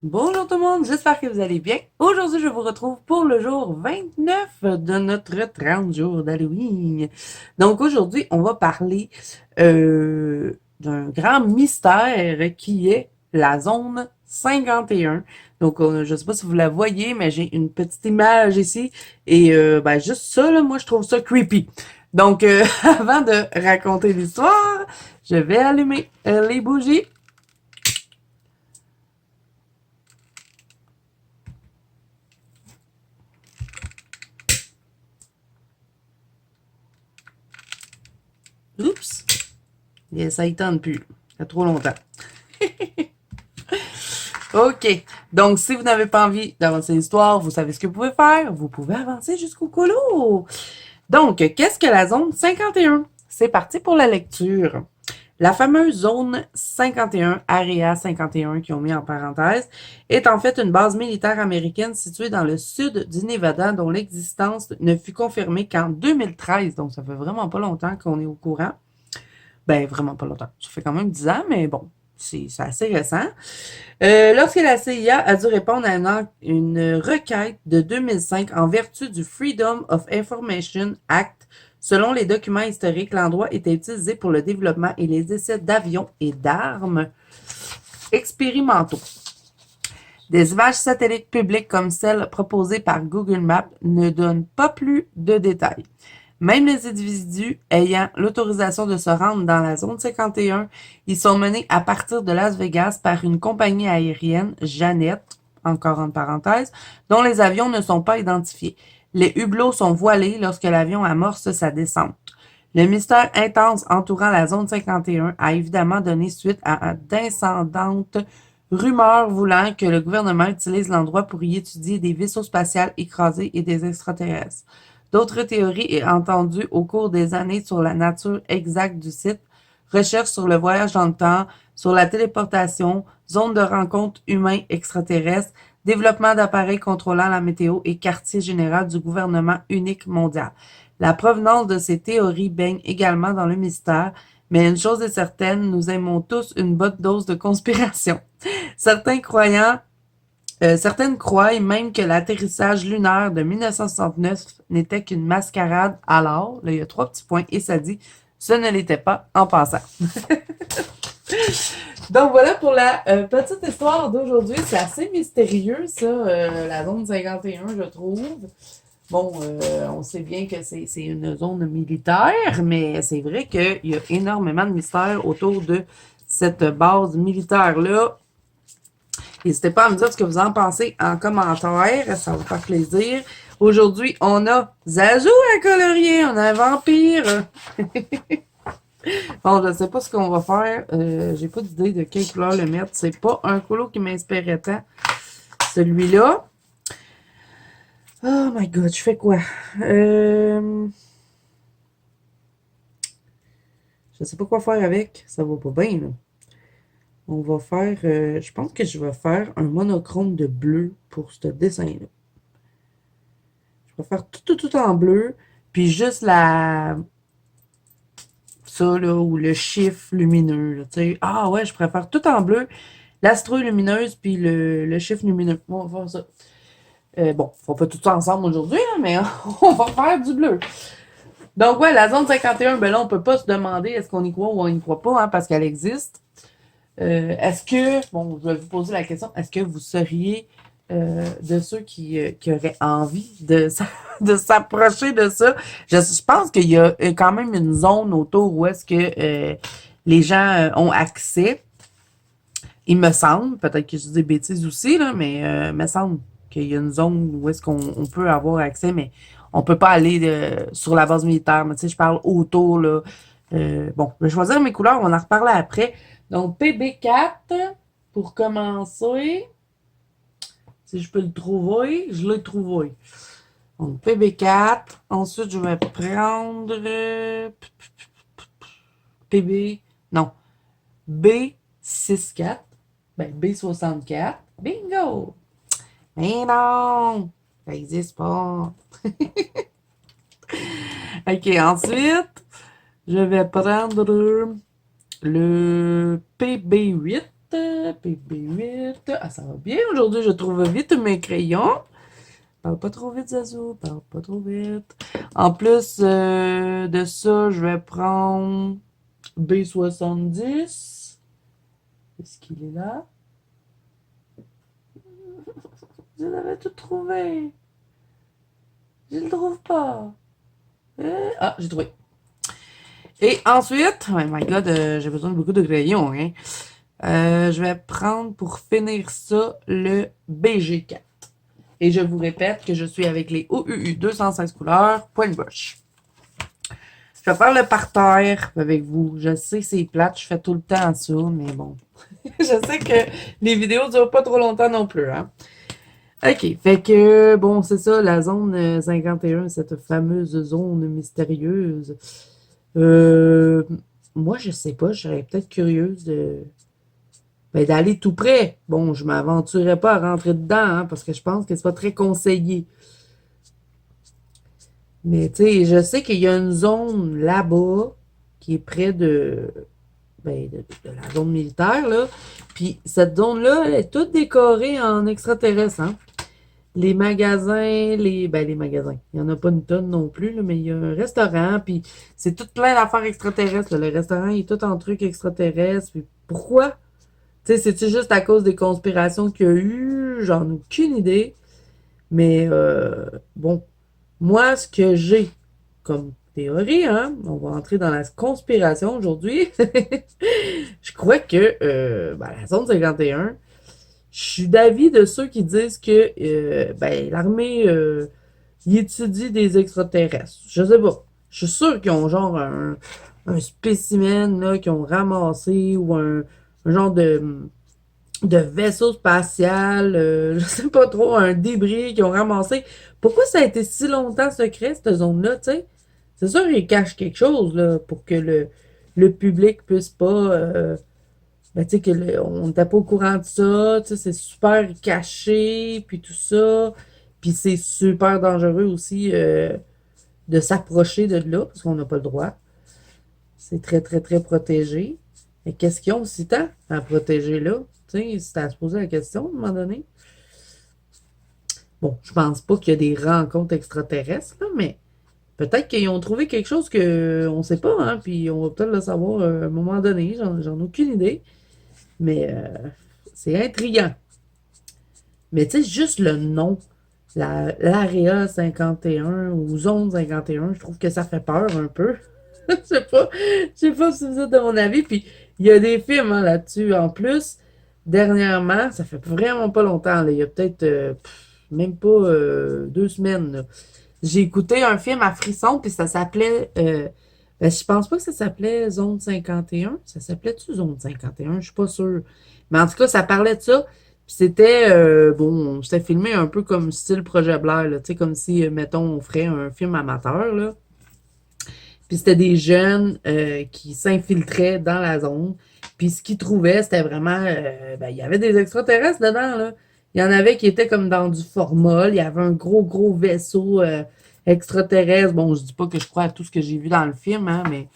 Bonjour tout le monde, j'espère que vous allez bien. Aujourd'hui, je vous retrouve pour le jour 29 de notre 30 jours d'Halloween. Donc aujourd'hui, on va parler d'un grand mystère qui est la zone 51. Donc je ne sais pas si vous la voyez, mais j'ai une petite image ici et juste ça, là, moi je trouve ça creepy. Donc avant de raconter l'histoire, je vais allumer les bougies. Oups! Et ça y tente plus. Ça fait trop longtemps. OK. Donc, si vous n'avez pas envie d'avancer l'histoire, vous savez ce que vous pouvez faire. Vous pouvez avancer jusqu'au colo. Donc, qu'est-ce que la zone 51? C'est parti pour la lecture. La fameuse zone 51, Area 51, qu'ils ont mis en parenthèse, est en fait une base militaire américaine située dans le sud du Nevada dont l'existence ne fut confirmée qu'en 2013. Donc, ça fait vraiment pas longtemps qu'on est au courant. Ben, vraiment pas longtemps. Ça fait quand même 10 ans, mais bon, c'est assez récent. Lorsque la CIA a dû répondre à une requête de 2005 en vertu du Freedom of Information Act, selon les documents historiques, l'endroit était utilisé pour le développement et les essais d'avions et d'armes expérimentaux. Des images satellites publiques comme celles proposées par Google Maps ne donnent pas plus de détails. Même les individus ayant l'autorisation de se rendre dans la zone 51, ils sont menés à partir de Las Vegas par une compagnie aérienne, Janet, encore en parenthèse, dont les avions ne sont pas identifiés. Les hublots sont voilés lorsque l'avion amorce sa descente. Le mystère intense entourant la zone 51 a évidemment donné suite à d'incendantes rumeurs voulant que le gouvernement utilise l'endroit pour y étudier des vaisseaux spatials écrasés et des extraterrestres. D'autres théories entendues au cours des années sur la nature exacte du site, recherches sur le voyage dans le temps, sur la téléportation, zone de rencontre humain-extraterrestre, développement d'appareils contrôlant la météo et quartier général du gouvernement unique mondial. La provenance de ces théories baigne également dans le mystère, mais une chose est certaine, nous aimons tous une bonne dose de conspiration. Certains croyants Certaines croient même que l'atterrissage lunaire de 1969 n'était qu'une mascarade. Alors, là, il y a trois petits points et ça dit, ce ne l'était pas en passant. Donc voilà pour la petite histoire d'aujourd'hui. C'est assez mystérieux, ça, la zone 51, je trouve. Bon, on sait bien que c'est une zone militaire, mais c'est vrai qu'il y a énormément de mystères autour de cette base militaire-là. N'hésitez pas à me dire ce que vous en pensez en commentaire, ça va me faire plaisir. Aujourd'hui, on a Zazou à colorier, on a un vampire. Bon, je ne sais pas ce qu'on va faire. J'ai pas d'idée de quelle couleur le mettre. C'est pas un colo qui m'inspirait tant. Celui-là. Oh my god, je fais quoi? Je sais pas quoi faire avec. Ça va pas bien, là. On va faire. Je pense que je vais faire un monochrome de bleu pour ce dessin-là. Je vais faire tout en bleu. Puis juste ça, là, ou le chiffre lumineux, là, tu sais. Ah ouais, je préfère tout en bleu. L'astro lumineuse, puis le chiffre lumineux. On va faire ça. Bon, on fait tout ça ensemble aujourd'hui, là, mais on va faire du bleu. Donc, ouais, la zone 51, ben là, on peut pas se demander est-ce qu'on y croit ou on y croit pas, hein, parce qu'elle existe. Est-ce que, bon, je vais vous poser la question, est-ce que vous seriez de ceux qui auraient envie de s'approcher de ça? Je pense qu'il y a quand même une zone autour où est-ce que les gens ont accès. Il me semble, peut-être que je dis des bêtises aussi, là, mais il me semble qu'il y a une zone où est-ce qu'on peut avoir accès, mais on peut pas aller sur la base militaire. Mais tu sais, je parle autour, là. Bon, je vais choisir mes couleurs, on va en reparler après. Donc, PB4, pour commencer, si je peux le trouver, je l'ai trouvé. Donc, PB4. Ensuite, je vais prendre PB, non, B64. Ben, B64. Bingo! Mais non! Ça n'existe pas. OK, ensuite, je vais prendre le PB8. PB8. Ah, ça va bien. Aujourd'hui, je trouve vite mes crayons. Parle pas trop vite, Zazou. Parle pas trop vite. En plus de ça, je vais prendre B70. Est-ce qu'il est là? Je l'avais tout trouvé. Je le trouve pas. Ah, j'ai trouvé. Et ensuite, oh my god, j'ai besoin de beaucoup de crayons, hein. Je vais prendre pour finir ça le BG4. Et je vous répète que je suis avec les OUU 216 couleurs, point de brush. Je vais faire le parterre avec vous. Je sais, c'est plate, je fais tout le temps ça, mais bon. Je sais que les vidéos durent pas trop longtemps non plus, hein. OK, fait que, bon, c'est ça, la zone 51, cette fameuse zone mystérieuse. Moi, je sais pas, je serais peut-être curieuse d'aller tout près. Bon, je m'aventurerais pas à rentrer dedans, hein, parce que je pense que c'est pas très conseillé. Mais, tu sais, je sais qu'il y a une zone là-bas qui est près de la zone militaire, là. Puis, cette zone-là, elle est toute décorée en extraterrestre, hein. Les magasins, les magasins. Il n'y en a pas une tonne non plus, là, mais il y a un restaurant, puis c'est tout plein d'affaires extraterrestres, là. Le restaurant, il est tout en trucs extraterrestres. Puis pourquoi? Tu sais, c'est-tu juste à cause des conspirations qu'il y a eu? J'en ai aucune idée. Mais bon, moi, ce que j'ai comme théorie, hein, on va entrer dans la conspiration aujourd'hui. Je crois que la zone 51, je suis d'avis de ceux qui disent que l'armée y étudie des extraterrestres. Je sais pas. Je suis sûr qu'ils ont genre un spécimen là, qu'ils ont ramassé ou un genre de vaisseau spatial, je sais pas trop, un débris qu'ils ont ramassé. Pourquoi ça a été si longtemps secret, cette zone-là, tu sais? C'est sûr qu'ils cachent quelque chose là, pour que le public puisse pas tu sais, on n'était pas au courant de ça, tu sais, c'est super caché, puis tout ça. Puis c'est super dangereux aussi de s'approcher de là, parce qu'on n'a pas le droit. C'est très, très, très protégé. Mais qu'est-ce qu'ils ont aussi tant à protéger là? Tu sais, c'est à se poser la question à un moment donné. Bon, je pense pas qu'il y a des rencontres extraterrestres, là, mais peut-être qu'ils ont trouvé quelque chose qu'on ne sait pas, hein, puis on va peut-être le savoir à un moment donné, j'en ai aucune idée. Mais c'est intriguant. Mais tu sais, juste le nom, l'Area 51 ou Zone 51, je trouve que ça fait peur un peu. Je sais pas si vous êtes de mon avis. Puis il y a des films hein, là-dessus. En plus, dernièrement, ça fait vraiment pas longtemps. Là, il y a peut-être même pas 2 semaines. Là. J'ai écouté un film à frisson, puis ça s'appelait. Je pense pas que ça s'appelait Zone 51. Ça s'appelait-tu Zone 51? Je suis pas sûre. Mais en tout cas, ça parlait de ça. Puis c'était, c'était filmé un peu comme style Projet Blair, là. Tu sais, comme si, mettons, on ferait un film amateur, là. Puis c'était des jeunes qui s'infiltraient dans la zone. Puis ce qu'ils trouvaient, c'était vraiment, il y avait des extraterrestres dedans, là. Il y en avait qui étaient comme dans du formol. Il y avait un gros, gros vaisseau extraterrestre. Bon, je dis pas que je crois à tout ce que j'ai vu dans le film, hein, mais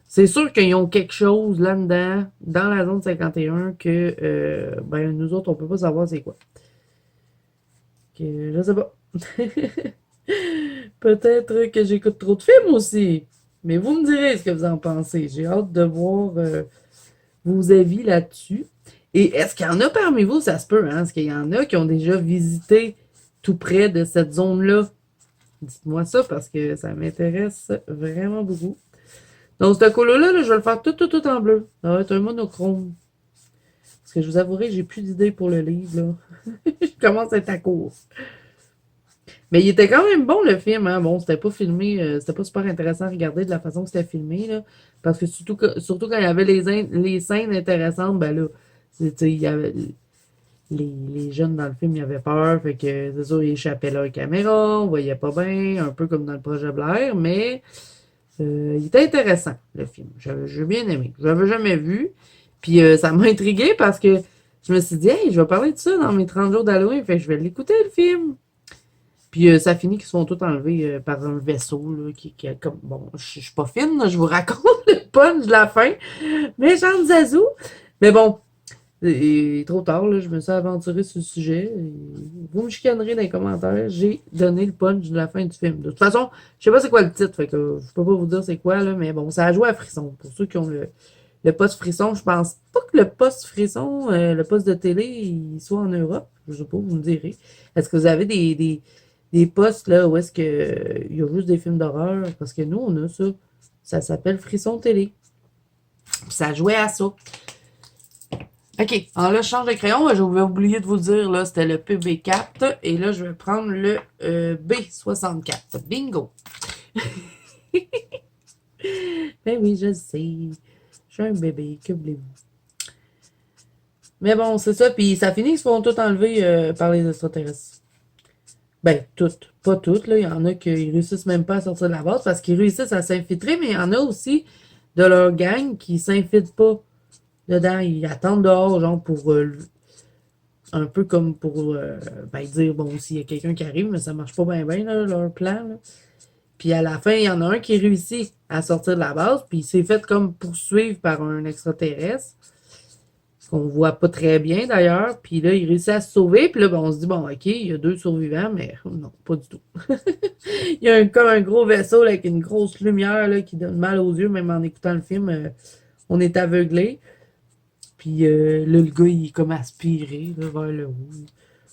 c'est sûr qu'ils ont quelque chose là-dedans, dans la zone 51, que nous autres, on peut pas savoir c'est quoi. Je sais pas. Peut-être que j'écoute trop de films aussi. Mais vous me direz ce que vous en pensez. J'ai hâte de voir vos avis là-dessus. Et est-ce qu'il y en a parmi vous, ça se peut, hein? Est-ce qu'il y en a qui ont déjà visité tout près de cette zone-là? Dites-moi ça parce que ça m'intéresse vraiment beaucoup. Donc, ce colo-là, je vais le faire tout en bleu. Ça va être un monochrome. Parce que je vous avouerai, j'ai plus d'idées pour le livre, là. Je commence à être à court. Mais il était quand même bon, le film, hein. Bon, c'était pas filmé, c'était pas super intéressant à regarder de la façon que c'était filmé, là. Parce que surtout quand il y avait les scènes intéressantes, ben là, tu sais, il y avait les jeunes dans le film, ils avaient peur, fait que c'est sûr, ils échappaient leur caméra, on voyait pas bien, un peu comme dans le projet Blair, mais il était intéressant, le film. J'ai bien aimé. Je l'avais jamais vu. Puis ça m'a intrigué parce que je me suis dit, hey, je vais parler de ça dans mes 30 jours d'Halloween, fait que je vais l'écouter, le film. Puis ça finit qu'ils se font tous enlevés par un vaisseau là, qui a comme. Bon, je suis pas fine, là, je vous raconte le punch de la fin. Méchante Zazou. Mais bon, Et trop tard, là, je me suis aventuré sur le sujet. Et vous me chicanerez dans les commentaires. J'ai donné le punch de la fin du film. De toute façon, je sais pas c'est quoi le titre, fait que je peux pas vous dire c'est quoi, là, mais bon, ça a joué à frisson. Pour ceux qui ont le poste frisson, je pense pas que le poste frisson, le poste de télé, il soit en Europe. Je sais pas, vous me direz. Est-ce que vous avez des postes là où est-ce que il y a juste des films d'horreur? Parce que nous, on a ça. Ça s'appelle Frisson Télé. Puis ça jouait à ça. OK. Alors là, je change de crayon. Je vais oublier de vous dire, là, c'était le PB4. Et là, je vais prendre le B64. Bingo! Ben oui, je le sais. Je suis un bébé. Que voulez-vous? Mais bon, c'est ça. Puis ça finit, ils se font tout enlever par les extraterrestres. Ben, toutes. Pas toutes, là. Il y en a qui réussissent même pas à sortir de la base parce qu'ils réussissent à s'infiltrer, mais il y en a aussi de leur gang qui s'infiltrent pas dedans. Ils attendent dehors, genre, pour un peu comme pour ben, dire, bon, s'il y a quelqu'un qui arrive, mais ça marche pas bien, bien, là, leur plan. Là. Puis à la fin, il y en a un qui réussit à sortir de la base, puis il s'est fait comme poursuivre par un extraterrestre, qu'on voit pas très bien d'ailleurs. Puis là, il réussit à se sauver, puis là, ben, on se dit, bon, ok, il y a deux survivants, mais non, pas du tout. Il y a comme un gros vaisseau là, avec une grosse lumière là, qui donne mal aux yeux, même en écoutant le film, on est aveuglé. Puis là, le gars, il est comme aspiré là, vers le haut.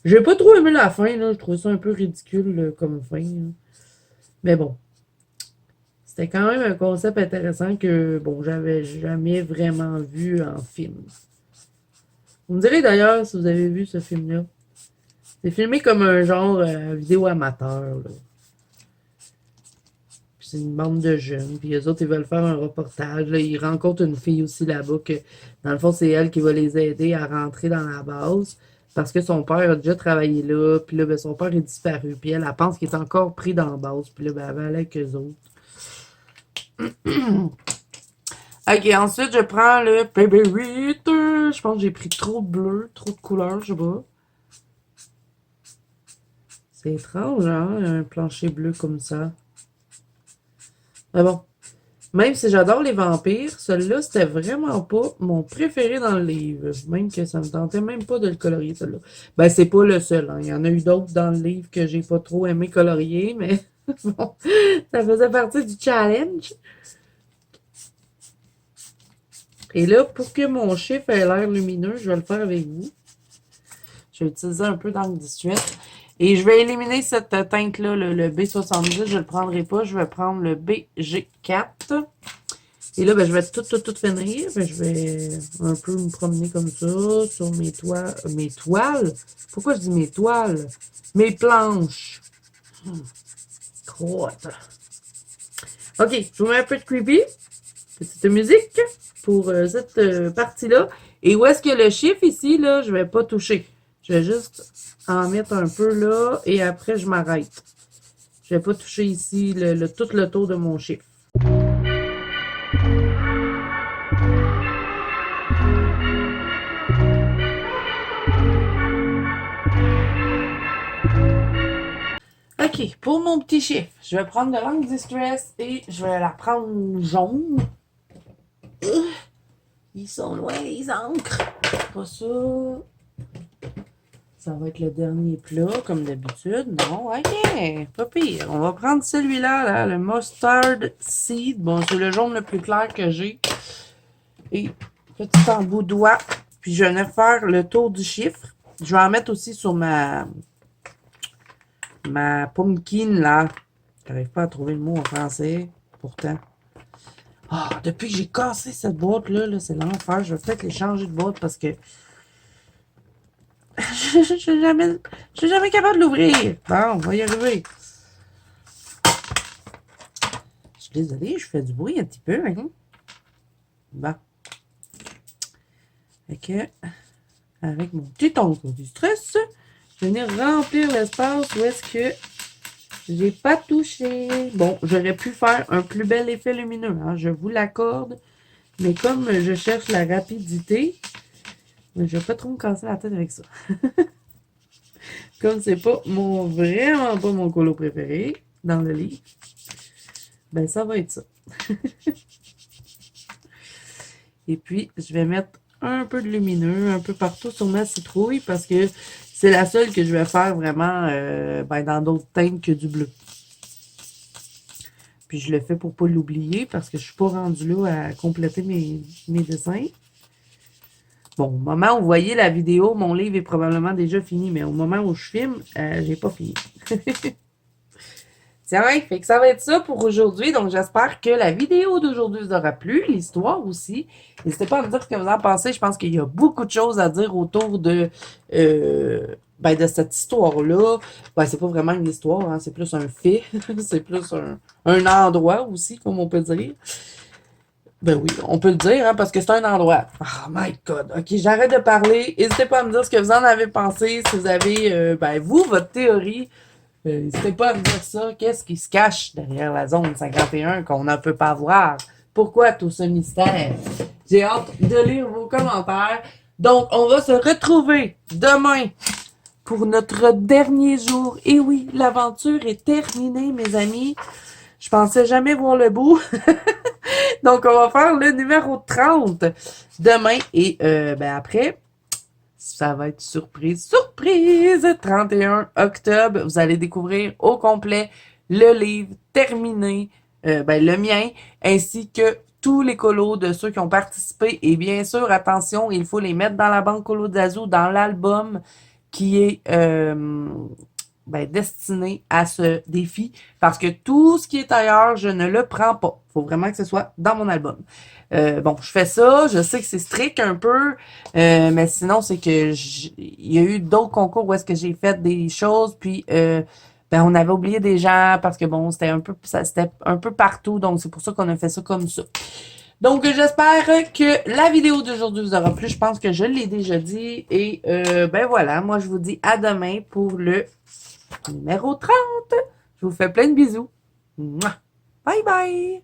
J'ai pas trop aimé la fin, là. Je trouvais ça un peu ridicule comme fin. Là. Mais bon, c'était quand même un concept intéressant que, bon, j'avais jamais vraiment vu en film. Vous me direz d'ailleurs si vous avez vu ce film-là. C'est filmé comme un genre vidéo amateur. Là. Puis c'est une bande de jeunes. Puis les autres, ils veulent faire un reportage. Là. Ils rencontrent une fille aussi là-bas que, dans le fond, c'est elle qui va les aider à rentrer dans la base. Parce que son père a déjà travaillé là. Puis là, ben, son père est disparu. Puis elle pense qu'il est encore pris dans la base. Puis là, ben, elle va aller avec eux autres. Ok, ensuite, je prends le PB8. Je pense que j'ai pris trop de bleu, trop de couleurs, je sais pas. C'est étrange, hein, un plancher bleu comme ça. Mais bon, même si j'adore les vampires, celui-là, c'était vraiment pas mon préféré dans le livre. Même que ça me tentait même pas de le colorier, celui-là. Ben, c'est pas le seul, hein. Il y en a eu d'autres dans le livre que j'ai pas trop aimé colorier, mais bon, ça faisait partie du challenge. Et là, pour que mon chiffre ait l'air lumineux, je vais le faire avec vous. Je vais utiliser un peu d'angle 18. Et je vais éliminer cette teinte-là, le B70. Je ne le prendrai pas. Je vais prendre le BG4. Et là, ben, je vais tout finir. Ben, je vais un peu me promener comme ça sur mes toiles. Pourquoi je dis mes toiles? Mes planches. Crotte. OK, je vous mets un peu de creepy. Petite musique pour cette partie-là. Et où est-ce que le chiffre ici, là, je vais pas toucher. Je vais juste en mettre un peu là et après je m'arrête. Je vais pas toucher ici tout le tour de mon chiffre. OK, pour mon petit chiffre, je vais prendre de l'angle distress et je vais la prendre jaune. Ils sont loin les encres. Pas ça. Ça va être le dernier plat, comme d'habitude. Non, OK, pas pire. On va prendre celui-là, là, le Mustard Seed. Bon, c'est le jaune le plus clair que j'ai. Et petit embout de doigt. Puis je vais faire le tour du chiffre. Je vais en mettre aussi sur ma pumpkin, là. J'arrive pas à trouver le mot en français, pourtant. Ah, depuis que j'ai cassé cette boîte-là, là, c'est l'enfer. Je vais peut-être les changer de boîte parce que je suis jamais capable de l'ouvrir. Bon, on va y arriver. Je suis désolée, je fais du bruit un petit peu. Hein? Bon. Fait que, avec mon petit ongle du stress, je vais venir remplir l'espace où est-ce que j'ai pas touché. Bon, j'aurais pu faire un plus bel effet lumineux, hein, je vous l'accorde. Mais comme je cherche la rapidité, je vais pas trop me casser la tête avec ça. Comme c'est pas vraiment pas mon colo préféré dans le livre, ben ça va être ça. Et puis, je vais mettre un peu de lumineux, un peu partout sur ma citrouille, parce que c'est la seule que je vais faire vraiment dans d'autres teintes que du bleu. Puis je le fais pour pas l'oublier, parce que je suis pas rendue là à compléter mes dessins. Bon, au moment où vous voyez la vidéo, mon livre est probablement déjà fini, mais au moment où je filme, j'ai pas fini. Tiens, fait que ça va être ça pour aujourd'hui. Donc, j'espère que la vidéo d'aujourd'hui vous aura plu, l'histoire aussi. N'hésitez pas à me dire ce que vous en pensez. Je pense qu'il y a beaucoup de choses à dire autour de cette histoire-là. Ben, c'est pas vraiment une histoire, hein, c'est plus un fait. C'est plus un endroit aussi, comme on peut dire. Ben oui, on peut le dire, hein, parce que c'est un endroit. Oh my God. OK, j'arrête de parler. N'hésitez pas à me dire ce que vous en avez pensé, si vous avez, votre théorie. N'hésitez pas à me dire ça. Qu'est-ce qui se cache derrière la zone 51 qu'on ne peut pas voir? Pourquoi tout ce mystère? J'ai hâte de lire vos commentaires. Donc, on va se retrouver demain pour notre dernier jour. Et oui, l'aventure est terminée, mes amis. Je pensais jamais voir le bout. Donc, on va faire le numéro 30 demain. Et après, ça va être surprise, surprise! 31 octobre, vous allez découvrir au complet le livre terminé, le mien, ainsi que tous les colos de ceux qui ont participé. Et bien sûr, attention, il faut les mettre dans la banque Colo d'Azou, dans l'album qui est destiné à ce défi, parce que tout ce qui est ailleurs, je ne le prends pas. Il faut vraiment que ce soit dans mon album. Je fais ça, je sais que c'est strict un peu, mais sinon, c'est que il y a eu d'autres concours où est-ce que j'ai fait des choses, puis on avait oublié des gens, parce que bon, c'était un peu partout, donc c'est pour ça qu'on a fait ça comme ça. Donc, j'espère que la vidéo d'aujourd'hui vous aura plu. Je pense que je l'ai déjà dit. Et voilà, moi je vous dis à demain pour le numéro 30. Je vous fais plein de bisous. Mouah. Bye bye!